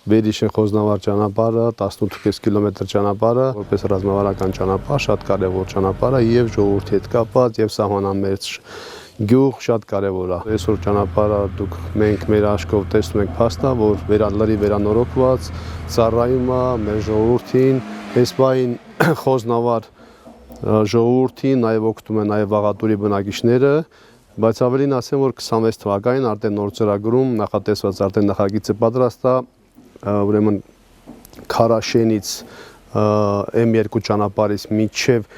Վերիշեն Խոզնավար ճանապարհը 18 կիլոմետր ճանապարհը, որպես ռազմավարական ճանապարհ, շատ կարևոր ճանապարհ է եւ ժողովրդի հետ կապված եւ սահմանամերձ գյուղ շատ կարևոր է։ Այսօր ճանապարհը դուք մենք մեր աչքով տեսնում ենք փաստա, որ լրի վերանորոգված, ծառայում է մեր ժողովրդին, այս բային Խոզնավար ժողովրդին նաեւ օգտվում են նաեւ Վաղատուրի բնակիչները, բայց ավելին ասեմ, որ 26 թվականին արդեն նոր ծրագրում նախատեսված արդեն նախագիծը պատրաստ է, ուրեմն Քարաշենից M2 ճանապարհից մինչև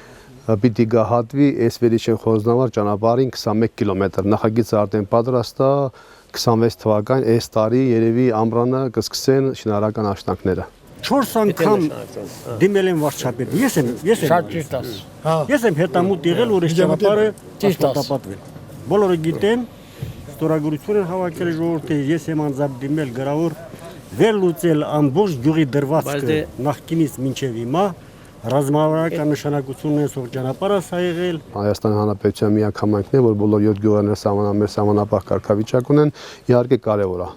պիտի գահատվի այս Վերիշեն Խոզնավար ճանապարհին 21 կիլոմետր։ Նախագիծը արդեն պատրաստ է 26 թվականին այս տարի երևի ամռանը կսկսեն շինարարական աշխատանքները։ 4 անգամ դիմել եմ վարչապետ։ Ես եմ Շատ ճիշտ ես։ Ես եմ հետամուտ եղել, որ այս ճանապարհը ասֆալտապատվել։ Բոլորը գիտեն, ստորագրություն են հավաքել ժողովրդի, ես եմ անձամբ դիմել գրավոր վերլուծել ամբողջ գյուղի դրվածքը նախկինից մինչև հիմա ռազմավարական նշանակություն ունեցող ճանապարհը սա եղել։ Հայաստանի Հանրապետության միակ համայնքն է, որ բոլոր 7 գյուղերները սահմանամերձ սահմանապահ կարգավիճակ ունեն, իհարկե կարևոր է։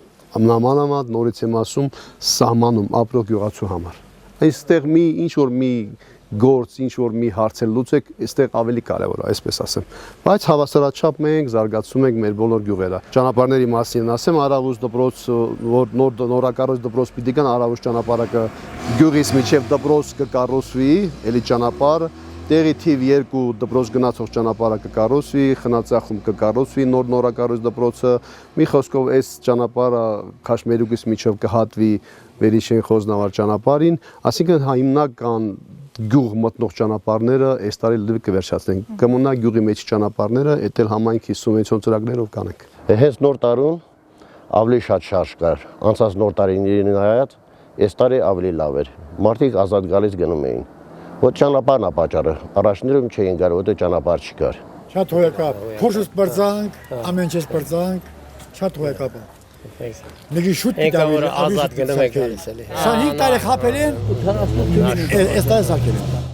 Նամանավանդ նորից եմ ասում, սահմանում ապրող գյուղացու համար։ Այստեղ ինչ որ մի գործ, ինչ որ մի հարց լուծեք, այստեղ ավելի կարևոր է, այսպես ասեմ։ Բայց հավասարաչափ մենք զարգացում ենք մեր բոլոր գյուղերը։ Ճանապարհների մասին ասեմ, Արավուս դպրոց, որ նորակառույց դպրոց պիտի կան, Արավուս ճանապարհը գյուղից միջև դպրոց կկառուցվի, էլի ճանապարհ, տեղի թիվ 2 դպրոց գնացող ճանապարհը կկառուցվի, Խնածախում կկառուցվի նոր նորակառույց դպրոցը։ Մի խոսքով այս ճանապարհը Քաշմերուկից միջև կհատվի Վերիշեն Խոզնավար ճանապարհին, այսինքն հիմնական գյուղ մտնող ճանապարհները այս տարի լրիվ կվերջացնենք։ Կմնա գյուղի մեջ ճանապարհները, էդ էլ համայնքի սուբվենցիոն ծրագրերով կանենք։ Հենց նոր տարուն ավելի շատ շարժ կար։ Անցած նոր տարիներին նայած, այս տարի ավելի լավ էր։ Մարդիկ ազատ գալիս գնում էին։ Ոչ ճանապարհն է պատճառը։ Առաջներում չէին գար, որտեղ ճանապարհ չկար։ Շատ հոյակապ։ Փոշուս բրձանք, ամեն ինչ բրձանք, շատ հոյակապ է։ Նգի շուտ դավեր ազատ գնում եք գալիս էլի։ 25 տարի խապել են, այս տարի սարքել են։